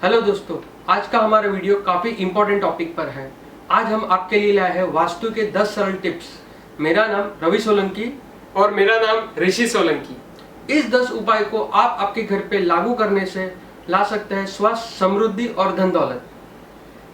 Hello दोस्तों, आज का हमारा वीडियो काफ़ी इंपॉर्टेंट टॉपिक पर है। आज हम आपके लिए लाए हैं वास्तु के 10 सरल टिप्स। मेरा नाम रवि सोलंकी और मेरा नाम ऋषि सोलंकी। इस 10 उपाय को आप आपके घर पे लागू करने से ला सकते हैं स्वास्थ्य, समृद्धि और धन दौलत।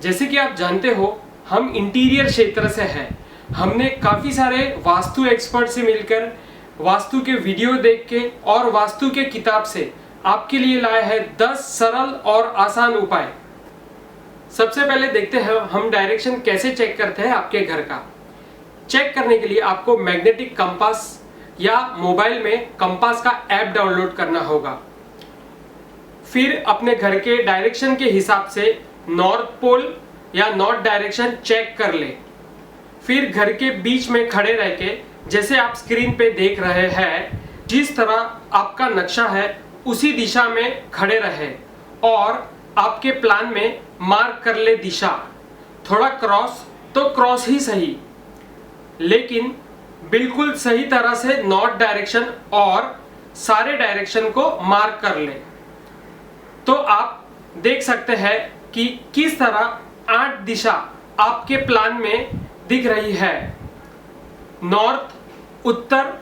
जैसे कि आप जानते हो, हम इंटीरियर क्षेत्र से हैं। हमने काफ़ी सारे वास्तु एक्सपर्ट से मिलकर, वास्तु के वीडियो देख के और वास्तु के किताब से आपके लिए लाए हैं 10 सरल और आसान उपाय। सबसे पहले देखते हैं हम डायरेक्शन कैसे चेक करते हैं आपके घर का। चेक करने के लिए आपको मैग्नेटिक कंपास या मोबाइल में कंपास का ऐप डाउनलोड करना होगा। फिर अपने घर के डायरेक्शन के हिसाब से नॉर्थ पोल या नॉर्थ डायरेक्शन चेक कर ले। फिर घर के बीच में खड़े रह के, जैसे आप स्क्रीन पे देख रहे हैं, जिस तरह आपका नक्शा है उसी दिशा में खड़े रहे और आपके प्लान में मार्क कर ले दिशा। थोड़ा क्रॉस तो क्रॉस ही सही, लेकिन बिल्कुल सही तरह से नॉर्थ डायरेक्शन और सारे डायरेक्शन को मार्क कर ले। तो आप देख सकते हैं कि किस तरह 8 दिशा आपके प्लान में दिख रही है। नॉर्थ, उत्तर,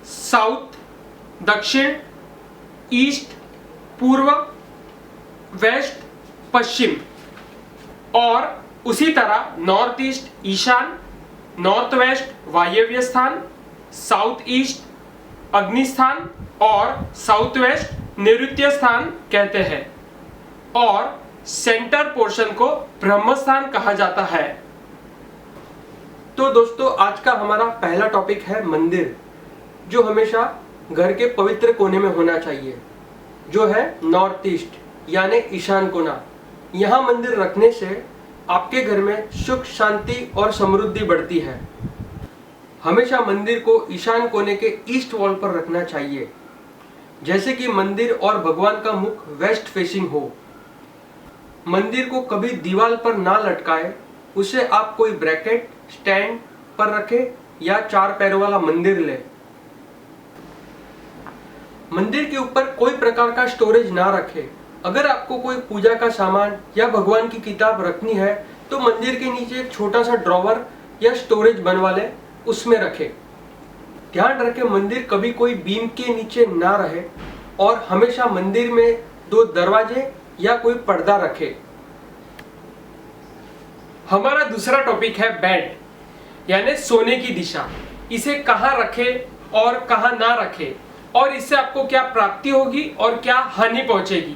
साउथ, दक्षिण, ईस्ट, पूर्व, वेस्ट, पश्चिम। और उसी तरह नॉर्थ ईस्ट ईशान, नॉर्थ वेस्ट वायव्य स्थान, साउथ ईस्ट अग्निस्थान और साउथ वेस्ट नैऋत्य स्थान कहते हैं। और सेंटर पोर्शन को ब्रह्मस्थान कहा जाता है। तो दोस्तों, आज का हमारा पहला टॉपिक है मंदिर, जो हमेशा घर के पवित्र कोने में होना चाहिए, जो है नॉर्थ ईस्ट यानी ईशान कोना। यहाँ मंदिर रखने से आपके घर में सुख, शांति और समृद्धि बढ़ती है। हमेशा मंदिर को ईशान कोने के ईस्ट वॉल पर रखना चाहिए, जैसे कि मंदिर और भगवान का मुख वेस्ट फेसिंग हो। मंदिर को कभी दीवार पर ना लटकाए, उसे आप कोई ब्रैकेट, स्टैंड पर रखें या 4 पैरों वाला मंदिर ले। मंदिर के ऊपर कोई प्रकार का स्टोरेज ना रखें। अगर आपको कोई पूजा का सामान या भगवान की किताब रखनी है तो मंदिर के नीचे एक छोटा सा ड्रॉवर या स्टोरेज बनवा ले, उसमें रखें। ध्यान रखें मंदिर कभी कोई बीम के नीचे ना रहे और हमेशा मंदिर में 2 दरवाजे या कोई पर्दा रखें। हमारा दूसरा टॉपिक है बेड यानी सोने की दिशा। इसे कहाँ रखें और कहाँ ना रखें, और इससे आपको क्या प्राप्ति होगी और क्या हानि पहुंचेगी।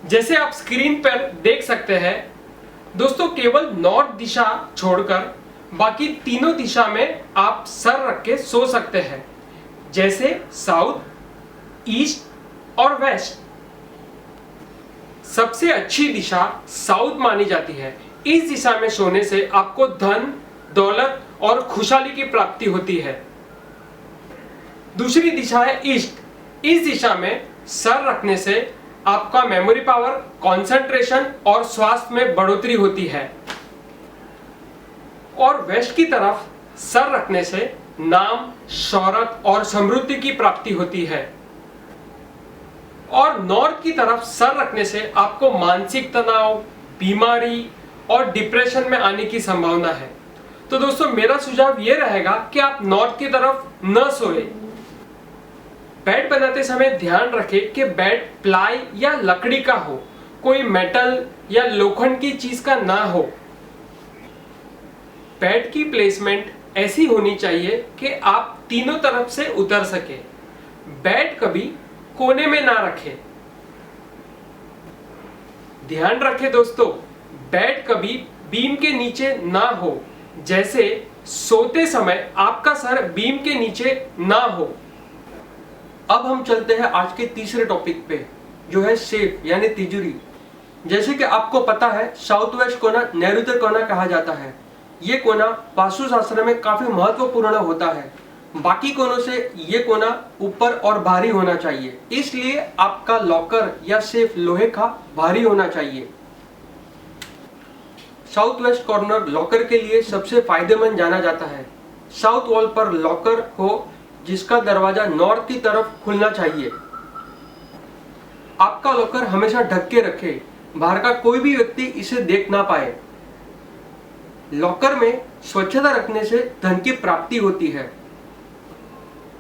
जैसे आप स्क्रीन पर देख सकते हैं दोस्तों, केवल नॉर्थ दिशा छोड़कर बाकी तीनों दिशा में आप सर रख के सो सकते हैं, जैसे साउथ, ईस्ट और वेस्ट। सबसे अच्छी दिशा साउथ मानी जाती है। इस दिशा में सोने से आपको धन, दौलत और खुशहाली की प्राप्ति होती है। दूसरी दिशा है ईस्ट। इस दिशा में सर रखने से आपका मेमोरी पावर, कंसंट्रेशन और स्वास्थ्य में बढ़ोतरी होती है। और वेस्ट की तरफ सर रखने से नाम, शोहरत और समृद्धि की प्राप्ति होती है। और नॉर्थ की तरफ सर रखने से आपको मानसिक तनाव, बीमारी और डिप्रेशन में आने की संभावना है। तो दोस्तों, मेरा सुझाव यह रहेगा कि आप नॉर्थ की तरफ न सोए। बेड बनाते समय ध्यान रखें कि बेड प्लाई या लकड़ी का हो, कोई मेटल या लोखंड की चीज का ना हो। बेड की प्लेसमेंट ऐसी होनी चाहिए कि आप तीनों तरफ से उतर सके। बेड कभी कोने में ना रखें। ध्यान रखें दोस्तों, बेड कभी बीम के नीचे ना हो, जैसे सोते समय आपका सर बीम के नीचे ना हो। अब हम चलते हैं आज के तीसरे टॉपिक पे, जो है सेफ यानी तिजोरी। जैसे कि आपको पता है, साउथ वेस्ट कोना नैऋत्य कोना कहा जाता है। ये कोना वास्तुशास्त्र में काफी महत्वपूर्ण होता है। बाकी कोनों से ये कोना ऊपर और भारी होना चाहिए, इसलिए आपका लॉकर या सेफ लोहे का भारी होना चाहिए। साउथ वेस्ट कॉर्नर लॉकर के लिए सबसे फायदेमंद जाना जाता है। साउथ वॉल पर लॉकर हो जिसका दरवाजा नॉर्थ की तरफ खुलना चाहिए। आपका लॉकर हमेशा ढक के रखें, बाहर का कोई भी व्यक्ति इसे देख ना पाए। लॉकर में स्वच्छता रखने से धन की प्राप्ति होती है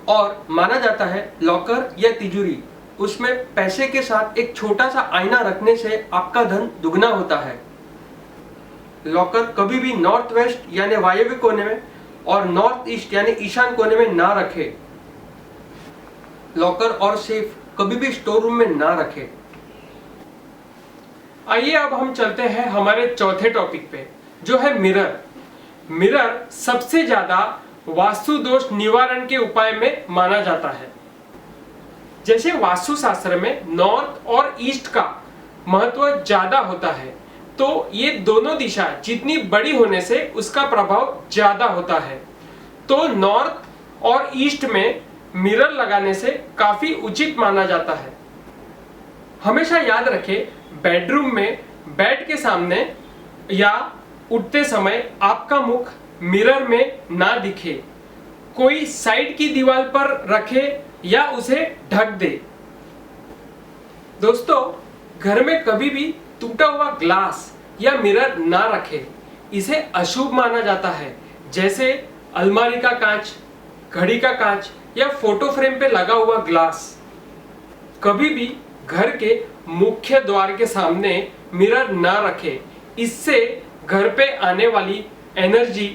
और माना जाता है लॉकर या तिजोरी उसमें पैसे के साथ एक छोटा सा आईना रखने से आपका धन दुगना होता है। लॉकर कभी भी नॉर्थ वेस्ट यानी वायव्य कोने में और नॉर्थ ईस्ट यानी ईशान कोने में ना रखें। लॉकर और सेफ कभी भी स्टोर रूम में ना रखें। आइए अब हम चलते हैं हमारे चौथे टॉपिक पे, जो है मिरर। मिरर सबसे ज्यादा वास्तु दोष निवारण के उपाय में माना जाता है। जैसे वास्तु शास्त्र में नॉर्थ और ईस्ट का महत्व ज्यादा होता है, तो ये दोनों दिशा जितनी बड़ी होने से उसका प्रभाव ज्यादा होता है। तो नॉर्थ और ईस्ट में मिरर लगाने से काफी उचित माना जाता है। हमेशा याद रखें, बेडरूम में बेड के सामने या उठते समय आपका मुख मिरर में ना दिखे। कोई साइड की दीवार पर रखे या उसे ढक दे। दोस्तों, घर में कभी भी टूटा हुआ ग्लास या मिरर ना रखें, इसे अशुभ माना जाता है। जैसे अलमारी का कांच, घड़ी का कांच या फोटो फ्रेम पे लगा हुआ ग्लास। कभी भी घर के मुख्य द्वार के सामने मिरर ना रखें, इससे घर पे आने वाली एनर्जी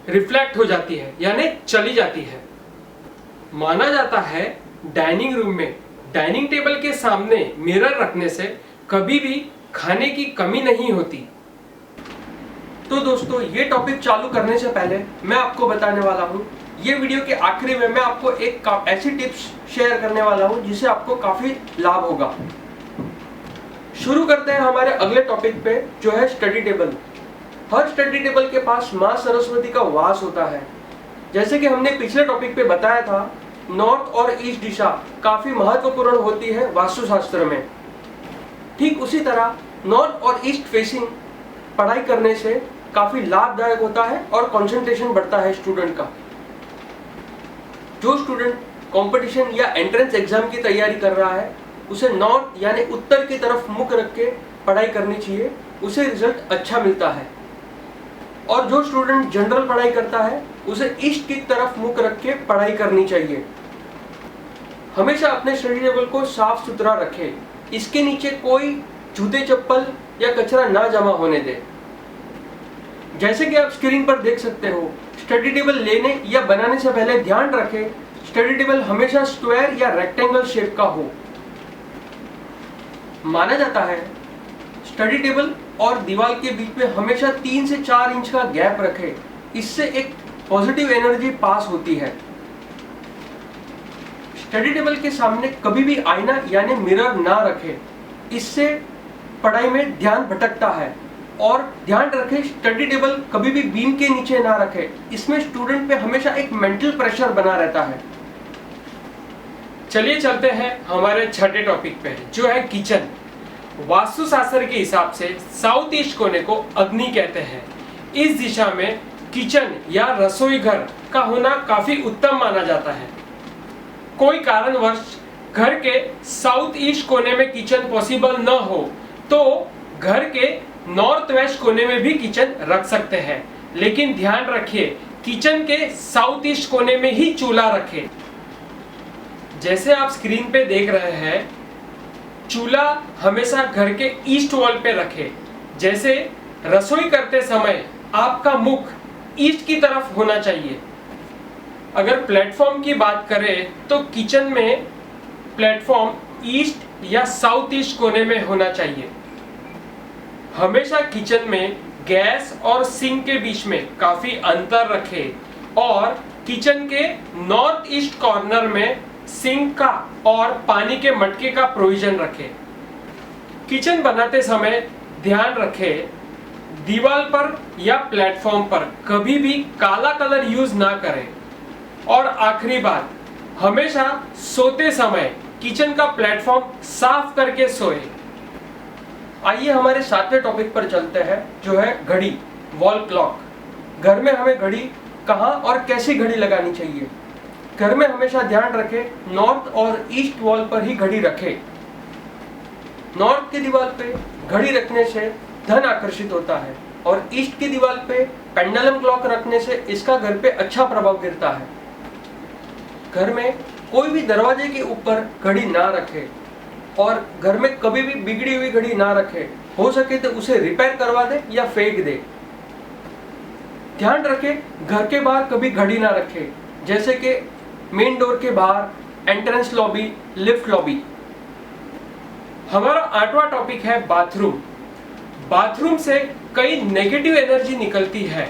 रिफ्लेक्ट हो जाती है यानी चली जाती है। माना जाता है डाइनिंग रूम में डाइनिंग टेबल के सामने मिरर रखने से कभी भी खाने की कमी नहीं होती। तो दोस्तों, ये टॉपिक चालू करने से पहले मैं आपको बताने वाला हूँ, ये वीडियो के आखिरी में मैं आपको एक ऐसी टिप्स शेयर करने वाला हूँ जिससे आपको काफी लाभ होगा। शुरू करते हैं हमारे अगले टॉपिक पे, जो है स्टडी टेबल। हर स्टडी टेबल के पास माँ सरस्वती का वास होता है। जैसे कि हमने पिछले टॉपिक पे बताया था, नॉर्थ और ईस्ट दिशा काफी महत्वपूर्ण होती है वास्तुशास्त्र में। ठीक उसी तरह नॉर्थ और ईस्ट फेसिंग पढ़ाई करने से काफी लाभदायक होता है और कंसंट्रेशन बढ़ता है स्टूडेंट का। जो स्टूडेंट कंपटीशन या एंट्रेंस एग्जाम की तैयारी कर रहा है, उसे नॉर्थ यानी उत्तर की तरफ मुख रख के पढ़ाई करनी चाहिए, उसे रिजल्ट अच्छा मिलता है। और जो स्टूडेंट जनरल पढ़ाई करता है, उसे ईस्ट की तरफ मुख रख के पढ़ाई करनी चाहिए। हमेशा अपने स्टडी टेबल को साफ सुथरा रखें, इसके नीचे कोई जूते चप्पल या कचरा ना जमा होने दे। जैसे कि आप स्क्रीन पर देख सकते हो, स्टडी टेबल लेने या बनाने से पहले ध्यान रखें, स्टडी टेबल हमेशा स्क्वायर या रेक्टेंगल शेप का हो। माना जाता है स्टडी टेबल और दीवार के बीच में हमेशा 3 से 4 इंच का गैप रखें, इससे एक पॉजिटिव एनर्जी पास होती है। स्टडी टेबल के सामने कभी भी आईना यानी मिरर ना रखें, इससे पढ़ाई में ध्यान भटकता है। और ध्यान रखें, स्टडी टेबल कभी भी बीम के नीचे ना रखें, इसमें स्टूडेंट पे हमेशा एक मेंटल प्रेशर बना रहता है। चलिए चलते हैं हमारे छठे टॉपिक पे, जो है किचन। वास्तुशास्त्र के हिसाब से साउथ ईस्ट कोने को अग्नि कहते हैं। इस दिशा में किचन या रसोई घर का होना काफी उत्तम माना जाता है। कोई कारणवश घर के साउथ ईस्ट कोने में किचन पॉसिबल न हो तो घर के नॉर्थ वेस्ट कोने में भी किचन रख सकते हैं, लेकिन ध्यान रखिए किचन के साउथ ईस्ट कोने में ही चूल्हा रखें। जैसे आप स्क्रीन पे देख रहे हैं, चूल्हा हमेशा घर के ईस्ट वॉल पे रखें। जैसे रसोई करते समय आपका मुख ईस्ट की तरफ होना चाहिए। अगर प्लेटफॉर्म की बात करें तो किचन में प्लेटफॉर्म ईस्ट या साउथ ईस्ट कोने में होना चाहिए। हमेशा किचन में गैस और सिंक के बीच में काफी अंतर रखें और किचन के नॉर्थ ईस्ट कॉर्नर में सिंक का और पानी के मटके का प्रोविजन रखें। किचन बनाते समय ध्यान रखें, दीवार पर या प्लेटफॉर्म पर कभी भी काला कलर यूज ना करें। और आखिरी बात, हमेशा सोते समय किचन का प्लेटफॉर्म साफ करके सोए। आइए हमारे 7वें टॉपिक पर चलते हैं, जो है घड़ी, वॉल क्लॉक। घर में हमें घड़ी कहाँ और कैसी घड़ी लगानी चाहिए? घर में हमेशा ध्यान रखें, नॉर्थ और ईस्ट वॉल पर ही घड़ी रखें। नॉर्थ की दीवार पे घड़ी रखने से धन आकर्षित होता है और ईस्ट की दीवार पे पेंडुलम क्लॉक रखने से इसका घर पे अच्छा प्रभाव गिरता है। घर में कोई भी दरवाजे के ऊपर घड़ी ना रखे और घर में कभी भी बिगड़ी हुई घड़ी ना रखे। हो सके तो उसे रिपेयर करवा दे या फेंक दे। ध्यान रखे घर के बाहर कभी घड़ी ना रखे, जैसे कि मेन डोर के बाहर, एंट्रेंस लॉबी, लिफ्ट लॉबी। हमारा 8वां टॉपिक है बाथरूम। बाथरूम से कई नेगेटिव एनर्जी निकलती है,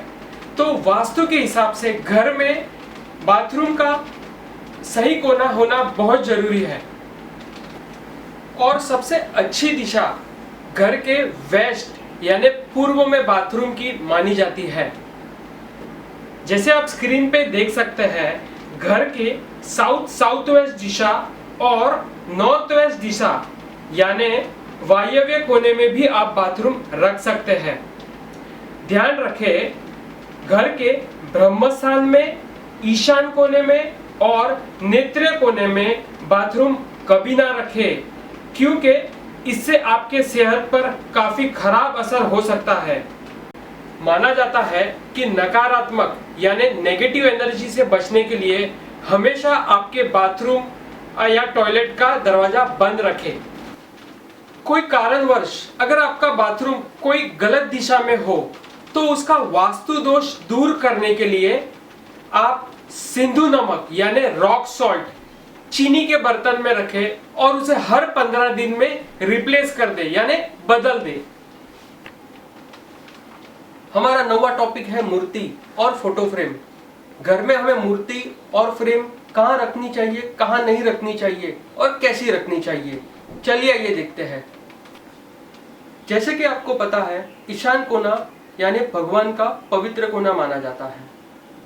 तो वास्तु के हिसाब से घर में बाथरूम का सही कोना होना बहुत जरूरी है। और सबसे अच्छी दिशा घर के वेस्ट यानी पूर्व में बाथरूम की मानी जाती है। जैसे आप स्क्रीन पे देख सकते हैं, घर के साउथ वेस्ट दिशा और नॉर्थ वेस्ट दिशा यानी वायव्य कोने में भी आप बाथरूम रख सकते हैं। ध्यान रखें घर के ब्रह्मस्थान में, ईशान कोने में और नेत्र कोने में बाथरूम कभी ना रखें, क्योंकि इससे आपके सेहत पर काफी खराब असर हो सकता है। माना जाता है कि नकारात्मक यानी नेगेटिव एनर्जी से बचने के लिए हमेशा आपके बाथरूम या टॉयलेट का दरवाजा बंद रखें। कोई कारणवश अगर आपका बाथरूम कोई गलत दिशा में हो तो उसका वास्तु दोष दूर करने के लिए आप सिंधु नमक यानी रॉक सॉल्ट चीनी के बर्तन में रखें और उसे हर 15 दिन में रिप्लेस कर दे यानी बदल दे। हमारा 9वां टॉपिक है मूर्ति और फोटो फ्रेम। घर में हमें मूर्ति और फ्रेम कहाँ रखनी चाहिए, कहाँ नहीं रखनी चाहिए और कैसी रखनी चाहिए, चलिए ये देखते हैं। जैसे कि आपको पता है, ईशान कोना यानी भगवान का पवित्र कोना माना जाता है।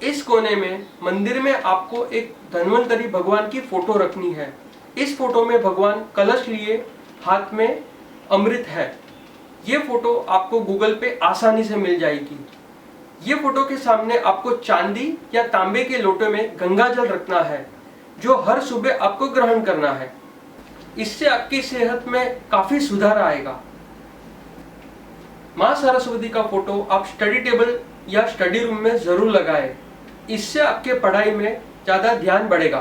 इस कोने में मंदिर में आपको एक धन्वंतरी भगवान की फोटो रखनी है। इस फोटो में भगवान कलश लिए हाथ में अमृत है। ये फोटो आपको गूगल पे आसानी से मिल जाएगी। ये फोटो के सामने आपको चांदी या तांबे के लोटे में गंगा जल रखना है, जो हर सुबह आपको ग्रहण करना है। इससे आपकी सेहत में काफी सुधार आएगा। माँ सरस्वती का फोटो आप स्टडी टेबल या स्टडी रूम में जरूर लगाएं। इससे आपके पढ़ाई में ज्यादा ध्यान बढ़ेगा।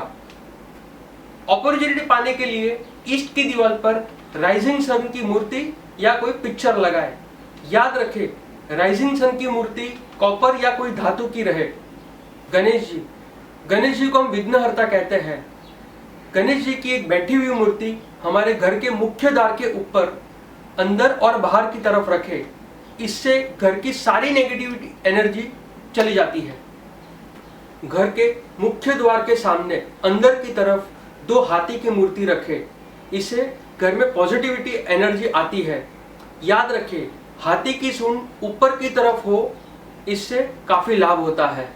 अपॉर्चुनिटी पाने के लिए ईस्ट की दीवार पर राइजिंग सन की मूर्ति या कोई पिक्चर लगाएं। याद रखें, राइजिंग सन की मूर्ति कॉपर या कोई धातु की रहे। गणेश जी को हम विघ्नहर्ता कहते हैं। गणेश जी की एक बैठी हुई मूर्ति हमारे घर के मुख्य द्वार के ऊपर अंदर और बाहर की तरफ रखें। इससे घर की सारी नेगेटिविटी एनर्जी चली जाती है। घर के मुख्य द्वार के सामने अंदर की तरफ 2 हाथी की मूर्ति रखें। इससे घर में पॉजिटिविटी एनर्जी आती है। याद रखें, हाथी की सूंड ऊपर की तरफ हो, इससे काफी लाभ होता है।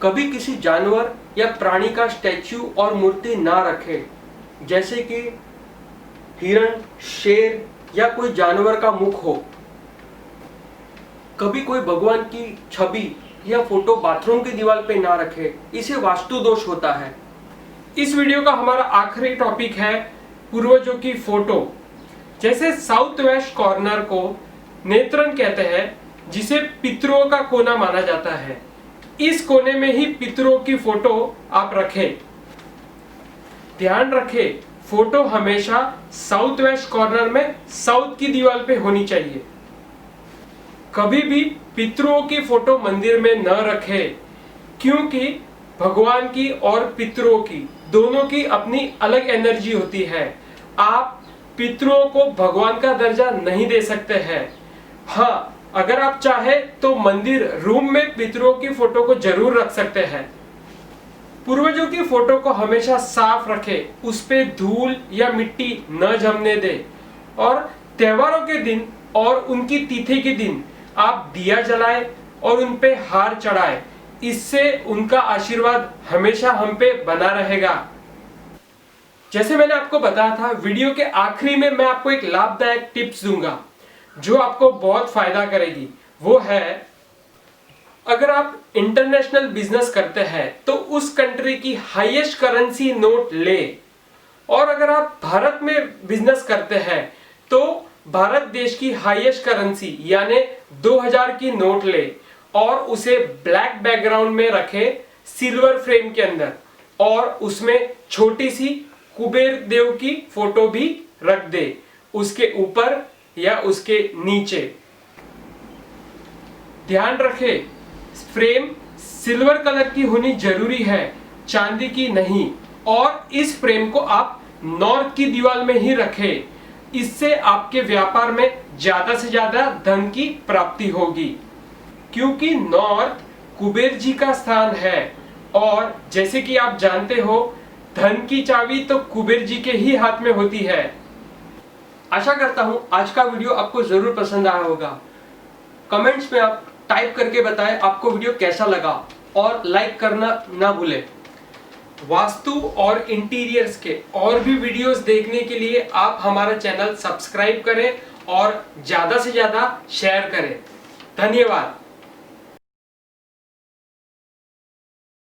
कभी किसी जानवर या प्राणी का स्टैच्यू और मूर्ति ना रखें, जैसे कि हिरण, शेर या कोई जानवर का मुख हो। कभी कोई भगवान की छवि या फोटो बाथरूम की दीवार पे ना रखे, इसे वास्तु दोष होता है। इस वीडियो का हमारा आखिरी टॉपिक है पूर्वजों की फोटो। जैसे साउथ वेस्ट कॉर्नर को नेत्रन कहते हैं, जिसे पितरों का कोना माना जाता है। इस कोने में ही पितरों की फोटो आप रखें। ध्यान रखें, फोटो हमेशा साउथ वेस्ट कॉर्नर में साउथ की दीवार पे होनी चाहिए। कभी भी पितरों की फोटो मंदिर में न रखें, क्योंकि भगवान की और पितरों की दोनों की अपनी अलग एनर्जी होती है। आप पितरों को भगवान का दर्जा नहीं दे सकते हैं। हाँ, अगर आप चाहे तो मंदिर रूम में पितरों की फोटो को जरूर रख सकते हैं। पूर्वजों की फोटो को हमेशा साफ रखें, उस पे धूल या मिट्टी न जमने दें। और त्योहारों के दिन और उनकी तिथि के दिन आप दिया जलाएं और उन पे हार चढ़ाएं। इससे उनका आशीर्वाद हमेशा हम पे बना रहेगा। जैसे मैंने आपको बताया था, वीडियो के आखिरी में मैं आपको एक लाभदायक टिप्स दूंगा जो आपको बहुत फायदा करेगी। वो है, अगर आप इंटरनेशनल बिजनेस करते हैं तो उस कंट्री की हाईएस्ट करेंसी नोट ले और अगर आप भारत में बिजनेस करते हैं तो भारत देश की हाईएस्ट करेंसी यानी 2000 की नोट ले और उसे ब्लैक बैकग्राउंड में रखे सिल्वर फ्रेम के अंदर, और उसमें छोटी सी कुबेर देव की फोटो भी रख दे उसके ऊपर या उसके नीचे। ध्यान रखे, फ्रेम सिल्वर कलर की होनी जरूरी है, चांदी की नहीं। और इस फ्रेम को आप नॉर्थ की दीवार में ही रखें, इससे आपके व्यापार में ज्यादा से ज्यादा धन की प्राप्ति होगी, क्योंकि नॉर्थ कुबेर जी का स्थान है। और जैसे कि आप जानते हो, धन की चाबी तो कुबेर जी के ही हाथ में होती है। आशा करता हूं आज का वीडियो आपको जरूर पसंद आया होगा। कमेंट्स में आप टाइप करके बताएं आपको वीडियो कैसा लगा, और लाइक करना ना भूलें। वास्तु और इंटीरियर्स के और भी वीडियोस देखने के लिए आप हमारा चैनल सब्सक्राइब करें और ज्यादा से ज्यादा शेयर करें। धन्यवाद।